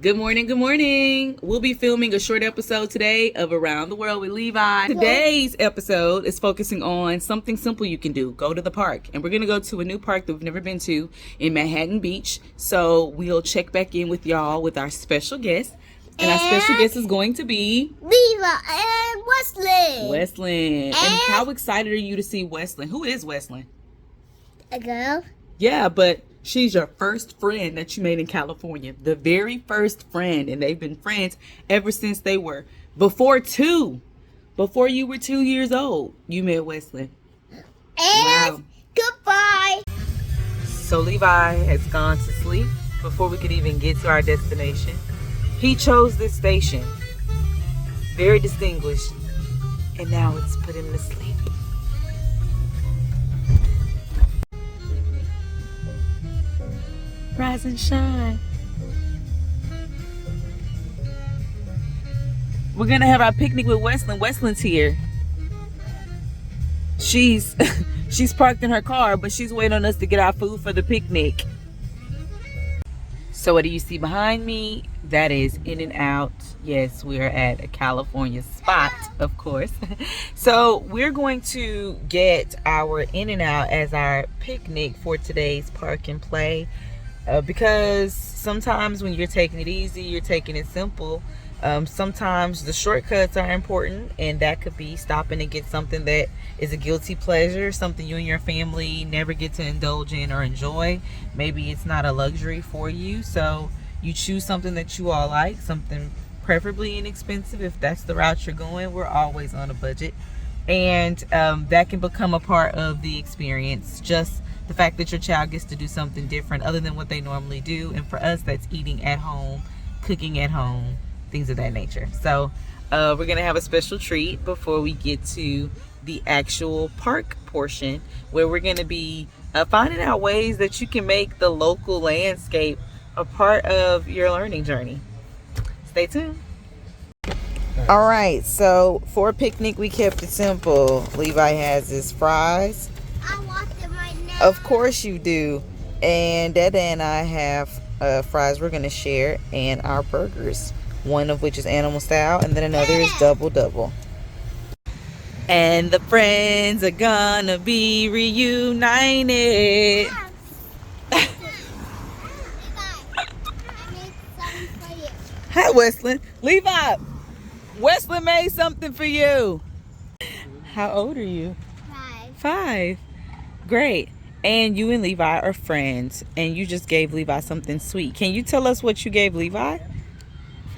Good morning, good morning. We'll be filming a short episode today of Around the World with Levi. Today's episode is focusing on something simple you can do. Go to the park. And we're going to go to a new park that we've never been to in Manhattan Beach. So we'll check back in with y'all with our special guest. And our special guest is going to be Levi and Wesley. And how excited are you to see Wesley? Who is Wesley? A girl? Yeah, but she's your first friend that you made in California. The very first friend. And they've been friends ever since they were before you were 2 years old. You met Wesley. And goodbye. So Levi has gone to sleep before we could even get to our destination. He chose this station. Very distinguished. And now it's put him to sleep. Rise and shine. We're gonna have our picnic with Westlyn. Westlyn's here. She's parked in her car, but she's waiting on us to get our food for the picnic. So what do you see behind me? That is In-N-Out. Yes, we are at a California spot, of course. So we're going to get our In-N-Out as our picnic for today's park and play. Because sometimes when you're taking it easy, you're taking it simple, sometimes the shortcuts are important, and that could be stopping and get something that is a guilty pleasure, something you and your family never get to indulge in or enjoy. Maybe it's not a luxury for you, so you choose something that you all like, something preferably inexpensive. If that's the route you're going, we're always on a budget, and that can become a part of the experience. Just the fact that your child gets to do something different other than what they normally do. And for us, that's eating at home, cooking at home, things of that nature. So we're gonna have a special treat before we get to the actual park portion, where we're gonna be finding out ways that you can make the local landscape a part of your learning journey. Stay tuned. All right, so for a picnic, we kept it simple. Levi has his fries. I want them right now. Of course you do. And Dada and I have fries we're going to share, and our burgers. One of which is animal style, and then another is double. And the friends are gonna be reunited. I made something for you. Hi, Westlyn. Levi, Westlyn made something for you. How old are you? 5. Great. And you and Levi are friends, and you just gave Levi something sweet. Can you tell us what you gave Levi?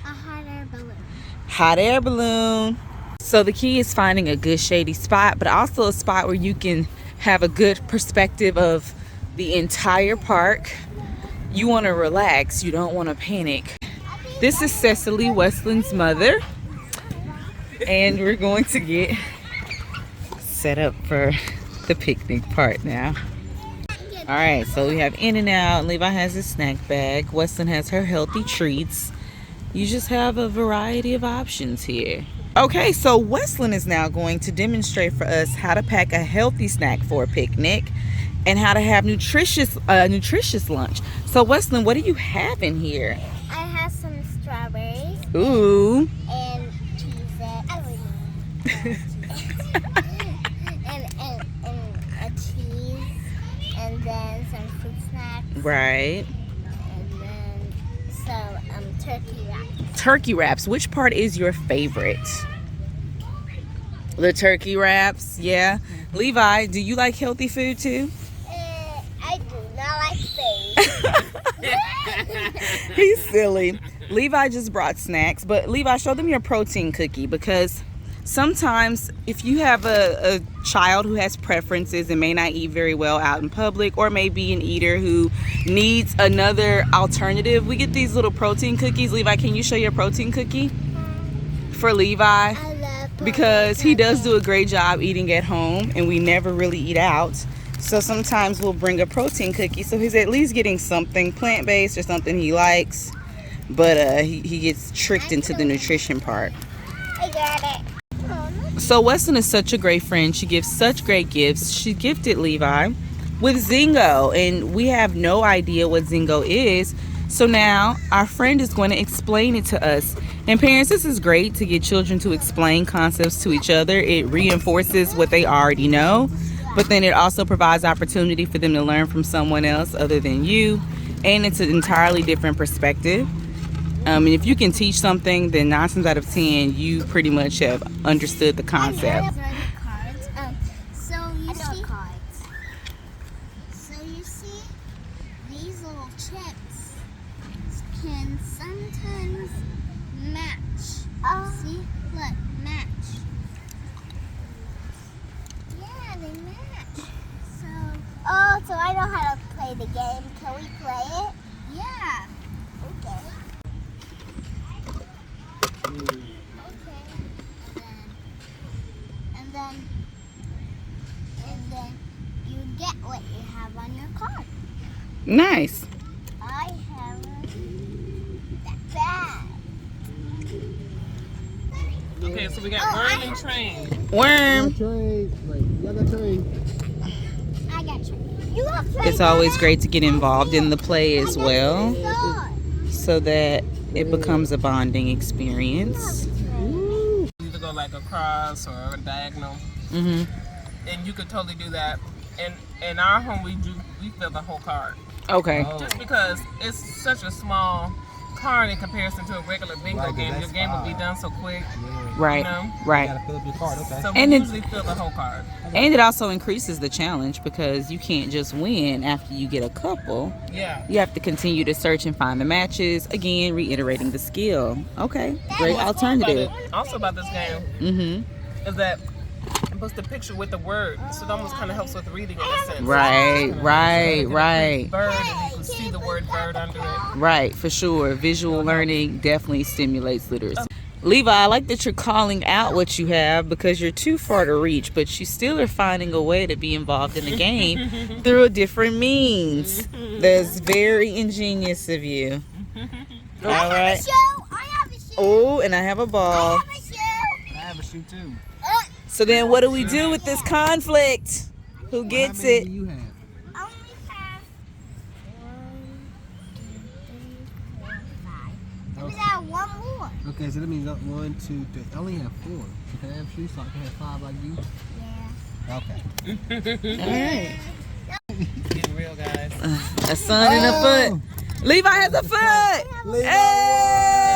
A hot air balloon. Hot air balloon. So the key is finding a good shady spot, but also a spot where you can have a good perspective of the entire park. You want to relax. You don't want to panic. This is Cecily, Westlyn's mother, and we're going to get set up for the picnic part now. All right, so we have In-N-Out. Levi has his snack bag. Westlyn has her healthy treats. You just have a variety of options here. Okay, so Westlyn is now going to demonstrate for us how to pack a healthy snack for a picnic and how to have nutritious lunch. So Westlyn, what do you have in here? I have some strawberries. Ooh. And cheese. and a cheese. And then some fruit snacks. Right. And then some turkey wraps. Turkey wraps. Which part is your favorite? The turkey wraps, yeah. Levi, do you like healthy food too? I do not like steak. He's silly. Levi just brought snacks, but Levi, show them your protein cookie, because sometimes if you have a child who has preferences and may not eat very well out in public, or maybe an eater who needs another alternative, we get these little protein cookies. Levi, can you show your protein cookie for Levi? I love Because he does do a great job eating at home, and we never really eat out. So sometimes we'll bring a protein cookie, so he's at least getting something plant-based or something he likes, but he gets tricked into the nutrition part. I got it. So Weston is such a great friend. She gives such great gifts. She gifted Levi with Zingo, and we have no idea what Zingo is. So now our friend is going to explain it to us. And parents, this is great to get children to explain concepts to each other. It reinforces what they already know, but then it also provides opportunity for them to learn from someone else other than you. And it's an entirely different perspective. And if you can teach something, then 9 times out of 10, you pretty much have understood the concept. So you see, these little chips can sometimes match. See, look, match. Yeah, they match. So I know how to play the game. Can we play it? Yeah. Okay. Okay. And then you get what you have on your card. Nice. I have that bag. Okay, so we got Worm and Train. Worm. Y'all got train. I got you. You have train. It's always great to get involved in the play as well, Sword. so that it becomes a bonding experience. You either go like across or a diagonal, Mm-hmm. and you could totally do that. And in our home, we fill the whole card, Okay. just because it's such a small card in comparison to a regular bingo Right, 'cause game. Your that's game will be 5. done so quick, Right. you know. You Right. gotta fill up your card, okay. So we And it- usually fill the whole card. And it also increases the challenge because you can't just win after you get a couple. Yeah. You have to continue to search and find the matches. Again, reiterating the skill. Okay. Great alternative. Also about this game Mm-hmm. is that it puts the picture with the word, so it almost kind of helps with reading in a sense. Right, right, right. Bird, and you can see the word bird under it. Right, for sure. Visual learning definitely stimulates literacy. Levi, I like that you're calling out what you have because you're too far to reach, but you still are finding a way to be involved in the game through a different means. That's very ingenious of you. All right. I have a shoe. Oh, and I have a ball. I have a shoe. I have a shoe too. So then what do we do with this conflict? Who gets How many it? do you have? I only have 1, 2, 3, 4, 5. Maybe I have one more. Okay, so that means 1, 2, 3. I only have 4. So can I have shoes so I can have 5 like you? Yeah. Okay. All right. Getting real, guys. A son and a foot. Levi has a foot. Levi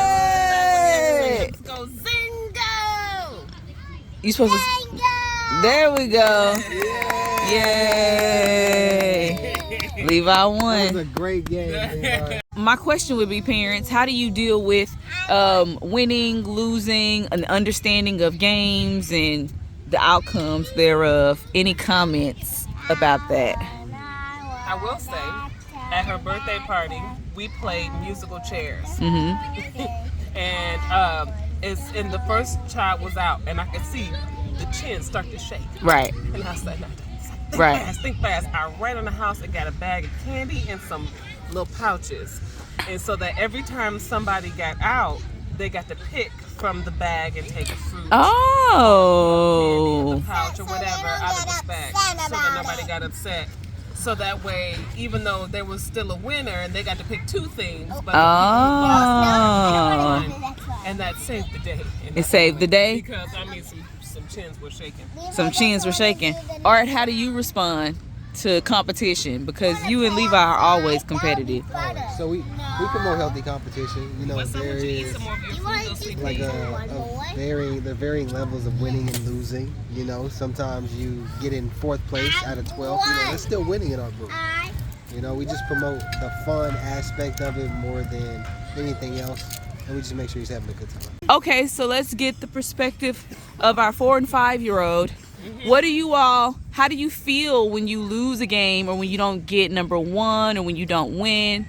Hey! Let's go Zingo! You supposed to. There we go. Yay! Levi That was won. a great game. Levi. My question would be, parents, how do you deal with winning, losing, an understanding of games and the outcomes thereof? Any comments about that? I will say, at her birthday party, we played musical chairs. Mm-hmm. And it's and the first child was out, and I could see the chin start to shake. Right. And I said, no, think Right. fast, think fast. I ran in the house and got a bag of candy and some little pouches. And so that every time somebody got out, they got to pick from the bag and take a fruit. Candy, Oh. the pouch or whatever out of this bag, so that nobody got upset. So that way, even though there was still a winner, and they got to pick 2 things, but the people who lost Oh. won, and that saved the day. It saved the day? Because I mean, some chins were shaking. Some chins were shaking. Art, how do you respond to competition? Because you and Levi are always competitive. So we promote healthy competition. You know, What's up there with you eat is some more of your food, those sweet like peas? the varying levels of winning and losing. You know, sometimes you get in 4th place out of 12. You know, that's still winning in our group. You know, we just promote the fun aspect of it more than anything else, and we just make sure he's having a good time. Okay, so let's get the perspective of our 4 and 5-year-old. What do you all, how do you feel when you lose a game or when you don't get number 1 or when you don't win?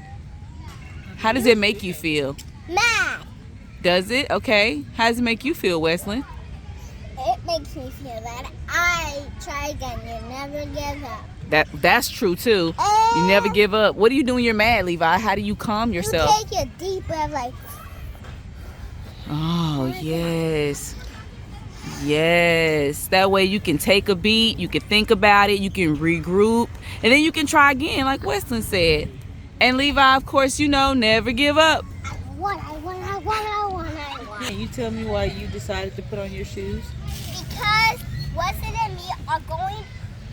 How does it make you feel? Mad. Does it? Okay. How does it make you feel, Wesley? It makes me feel that I try again. You never give up. That's true too. You never give up. What do you do when you're mad, Levi? How do you calm yourself? You take a deep breath, like. Oh, yes. Yes. That way you can take a beat, you can think about it, you can regroup, and then you can try again, like Weston said. And Levi, of course, you know, never give up. I want. Can you tell me why you decided to put on your shoes? Because Weston and me are going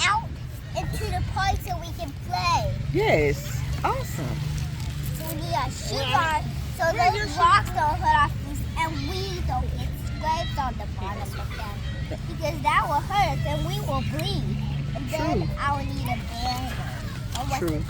out into the park so we can play. Yes. Awesome. So we need our shoes on so those rocks don't hurt our feet and we don't get scrapes on the bottom of them. Because that will hurt us and we will bleed. And then I will need a band. True.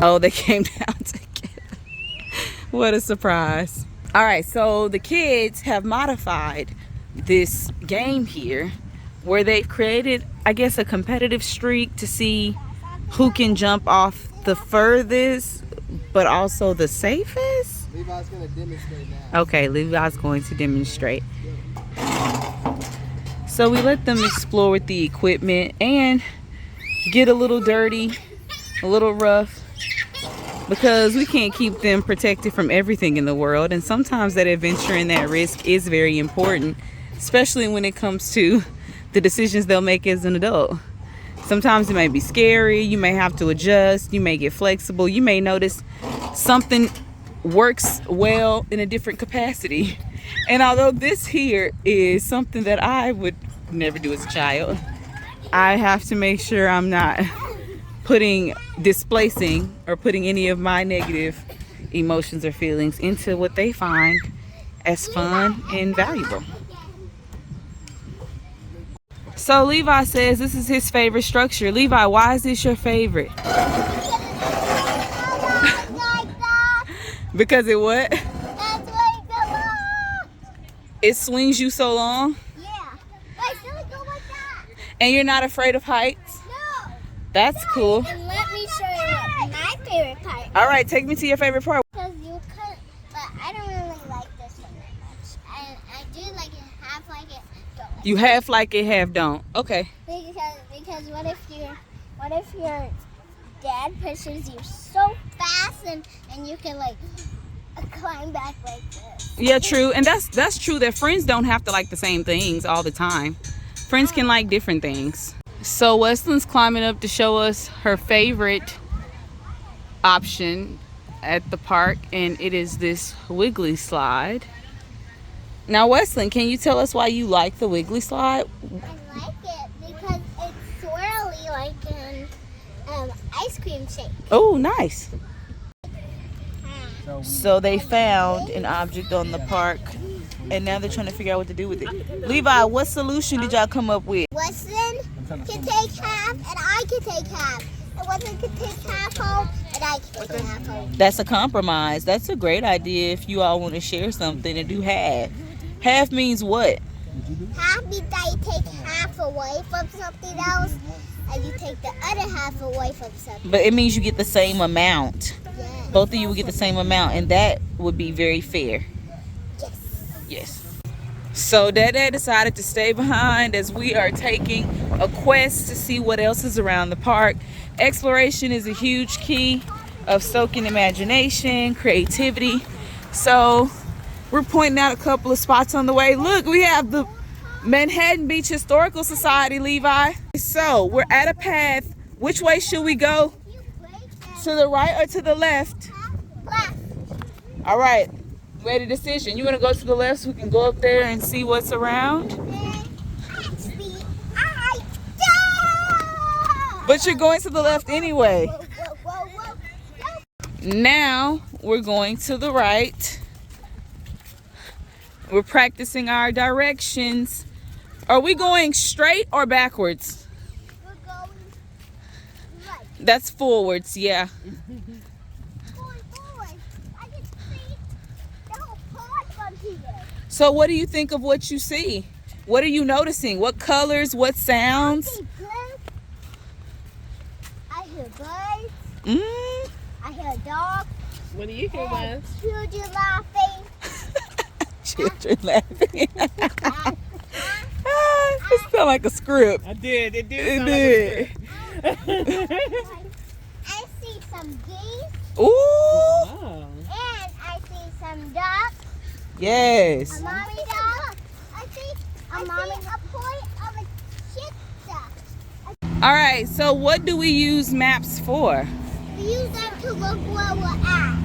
Oh, they came down together. What a surprise. All right, so the kids have modified this game here where they've created, I guess, a competitive streak to see who can jump off the furthest, but also the safest. Levi's going to demonstrate now. Okay, Levi's going to demonstrate. So we let them explore with the equipment and get a little dirty, a little rough, because we can't keep them protected from everything in the world. And sometimes that adventure and that risk is very important, especially when it comes to the decisions they'll make as an adult. Sometimes it may be scary, you may have to adjust, you may get flexible, you may notice something works well in a different capacity. And although this here is something that I would never do as a child, I have to make sure I'm not displacing or putting any of my negative emotions or feelings into what they find as fun and valuable. So Levi says this is his favorite structure. Levi, why is this your favorite? Because it what? It swings you so long? Yeah. Wait, still go like that. And you're not afraid of heights? No. That's cool. And let me show you what my favorite part. All right, take me to your favorite part. Because you could, but I don't really like this one that much. And I do like it, half like it, don't like You half like it, half don't. Okay. Because what if your dad pushes you so fast and you can like climb back like this? Yeah, true. And that's true that friends don't have to like the same things all the time. Friends can like different things. So Weston's climbing up to show us her favorite option at the park, and it is this wiggly slide. Now Weston, can you tell us why you like the wiggly slide? I like it because it's swirly like an ice cream shake. Oh, nice. So they found an object on the park, and now they're trying to figure out what to do with it. Levi, what solution did y'all come up with? Weston can take half and I can take half. And Weston can take half home and I can take half home. That's a compromise. That's a great idea if you all want to share something and do half. Half means what? Half means that you take half away from something else and you take the other half away from something. But it means you get the same amount. Yes. Both of you will get the same amount, and that would be very fair. Yes. Yes. So Dad decided to stay behind as we are taking a quest to see what else is around the park. Exploration is a huge key of stoking imagination, creativity. So we're pointing out a couple of spots on the way. Look, we have the Manhattan Beach Historical Society, Levi. So we're at a path. Which way should we go? To the right or to the left? Left. All right. Made a decision. You want to go to the left so we can go up there and see what's around? That's the idea. But you're going to the left anyway. Whoa. Now we're going to the right. We're practicing our directions. Are we going straight or backwards? We're going right. That's forwards, yeah. Going forward. I can see the whole park from here. So what do you think of what you see? What are you noticing? What colors? What I sounds? see birds. I hear birds. Mm. I hear dogs. What do you hear, Wes? Children laughing. Children laughing. It sounded like a script. I did. It did. It sound did. I see some geese. Ooh. Oh. And I see some ducks. Yes. A mommy duck. I see a point of a chick duck. All right. So what do we use maps for? We use them to look where we're at.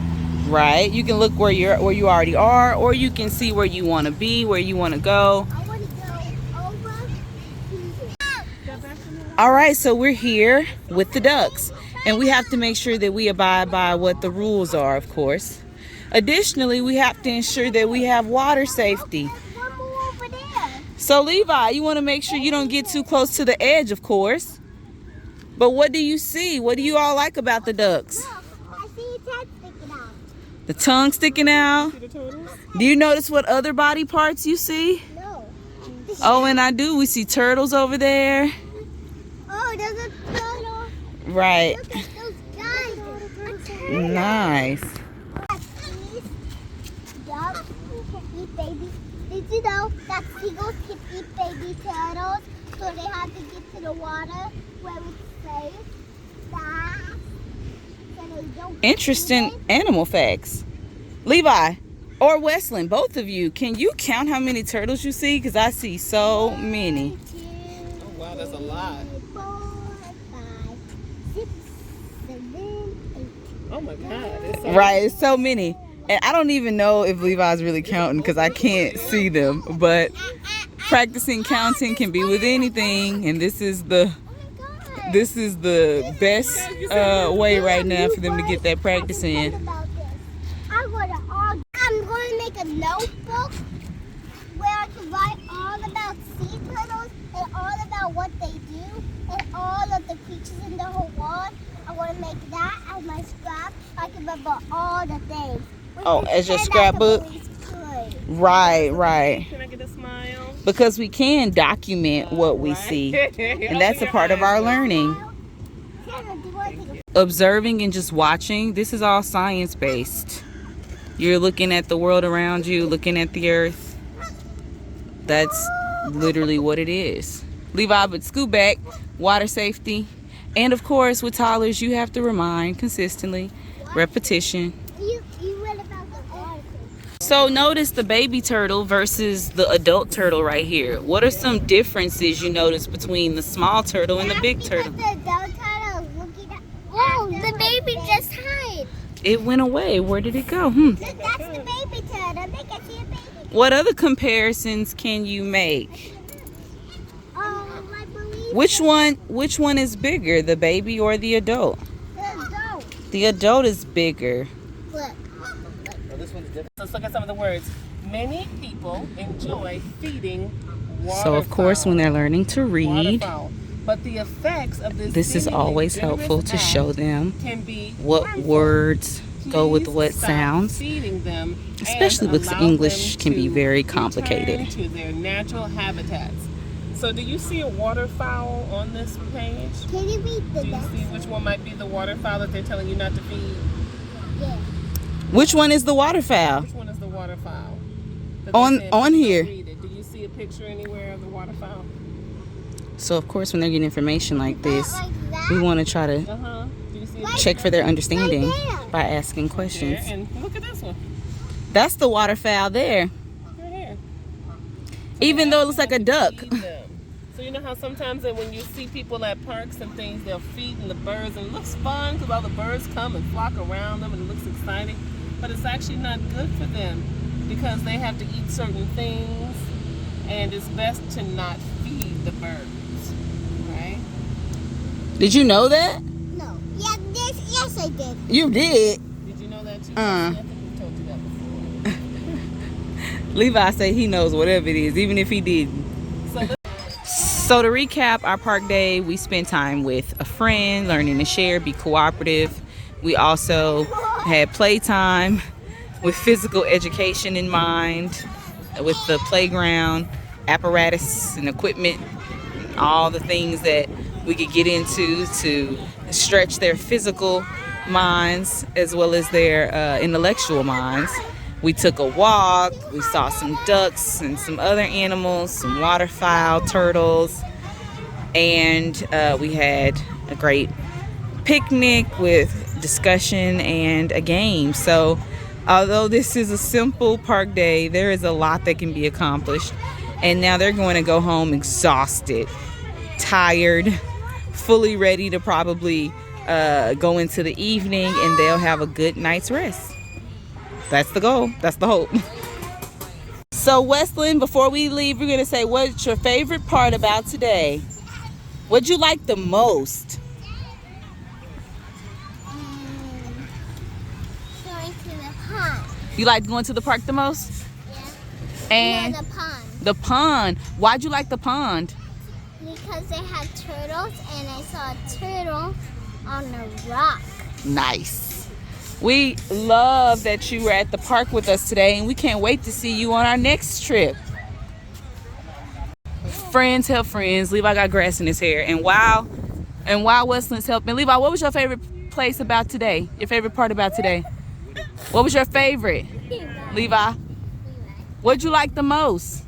Right. You can look where you already are, or you can see where you want to be, where you want to go. I want to go over here. All right. So we're here with the ducks, and we have to make sure that we abide by what the rules are, of course. Additionally, we have to ensure that we have water safety. There's one more over there. So Levi, you want to make sure you don't get too close to the edge, of course. But what do you see? What do you all like about the ducks? Look, I see its head sticking out. The tongue sticking out. See the turtles? Do you notice what other body parts you see? No. Oh, and I do. We see turtles over there. Oh, there's a turtle. Right. Look at those guys. A turtle. Nice. These ducks can eat baby. Did you know that seagulls can eat baby turtles? So they have to get to the water where it's safe. Fast. So they don't Interesting get animal facts. Levi or Wesleyan, both of you, can you count how many turtles you see? Because I see so many. 1, 2, Oh, wow, that's a lot. 4, 5, 6, 7, 8. Oh my God. It's so Right, it's so many. And I don't even know if Levi's really counting because I can't see them. But practicing counting can be with anything, and this is the best way right now for them to get that practice in. I'm going to make a notebook where I can write all about sea turtles and all about what they do and all of the creatures in the whole world. I want to make that as my scrap so I can remember all the things. Oh, as your Pretend scrapbook? that the police could. Right. Can I get a smile? Because we can document what we see. And that's a part of our learning. Tanner, do you want to take Observing and just watching, this is all science-based. You're looking at the world around you, looking at the earth. That's literally what it is. Levi, but scoot back, water safety. And of course, with toddlers, you have to remind consistently, repetition. you read about the article. So notice the baby turtle versus the adult turtle right here. What are some differences you notice between the small turtle and the big turtle? The adult turtle is looking at. Whoa, the baby just hid. It went away. Where did it go? Look, that's the baby turtle. They can see a baby. What other comparisons can you make? I believe Which one is bigger, the baby or the adult? the adult. The adult is bigger. Look. Let's look at some of the words. Many people enjoy feeding waterfowl. So of course when they're learning to read, Waterfowl. But the effects of this is seemingly always generous helpful to act show them can be what harmful. words go with Please what stop sounds. feeding them, Especially and with allow English them can be to very return complicated. to their natural habitats. So do you see a waterfowl on this page? Can you read the Do you next? see which one might be the waterfowl that they're telling you not to feed? Yeah. Which one is the waterfowl? Which one is the waterfowl? that they're On saying, on "Please here. don't read it"? Do you see a picture anywhere of the waterfowl? So of course when they're getting information like this, Like that? we want to try to Uh-huh. Do you see a check for their understanding Right there. by asking there? questions. And look at this one. That's the waterfowl there. Right here. Even though it looks like a duck. Feed them. So you know how sometimes that when you see people at parks and things, they're feeding the birds and it looks fun because all the birds come and flock around them and it looks exciting. But it's actually not good for them because they have to eat certain things and it's best to not feed the birds, right? Did you know that? No. Yeah, yes, I did. You did. Did you know that too? Uh. I think we've told you that before. Levi say he knows whatever it is, even if he didn't. So to recap our park day, we spent time with a friend, learning to share, be cooperative. We also had playtime with physical education in mind, with the playground, apparatus and equipment, all the things that we could get into to stretch their physical minds as well as their intellectual minds. We took a walk, we saw some ducks and some other animals, some waterfowl, turtles, and we had a great picnic with discussion and a game. So although this is a simple park day, there is a lot that can be accomplished. And now they're going to go home exhausted, tired, fully ready to probably go into the evening, and they'll have a good night's rest. That's the goal. That's the hope. So Westland, before we leave, we're going to say, what's your favorite part about today? What'd you like the most? Going to the pond. You liked going to the park the most? Yeah. And the pond. the pond. Why'd you like the pond? Because they have turtles, and I saw a turtle on a rock. Nice. We love that you were at the park with us today, and we can't wait to see you on our next trip. Friends help friends. Levi got grass in his hair, and while Westland's helping, Levi, what was your favorite place about today? Your favorite part about today? What was your favorite? Levi, what'd you like the most?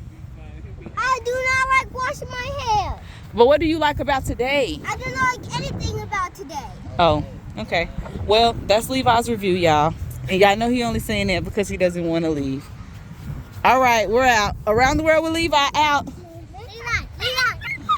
I do not like washing my hair. But what do you like about today? I do not like anything about today. Oh, okay. Well, that's Levi's review, y'all. And y'all know he only saying that because he doesn't want to leave. All right, we're out. Around the World with Levi out.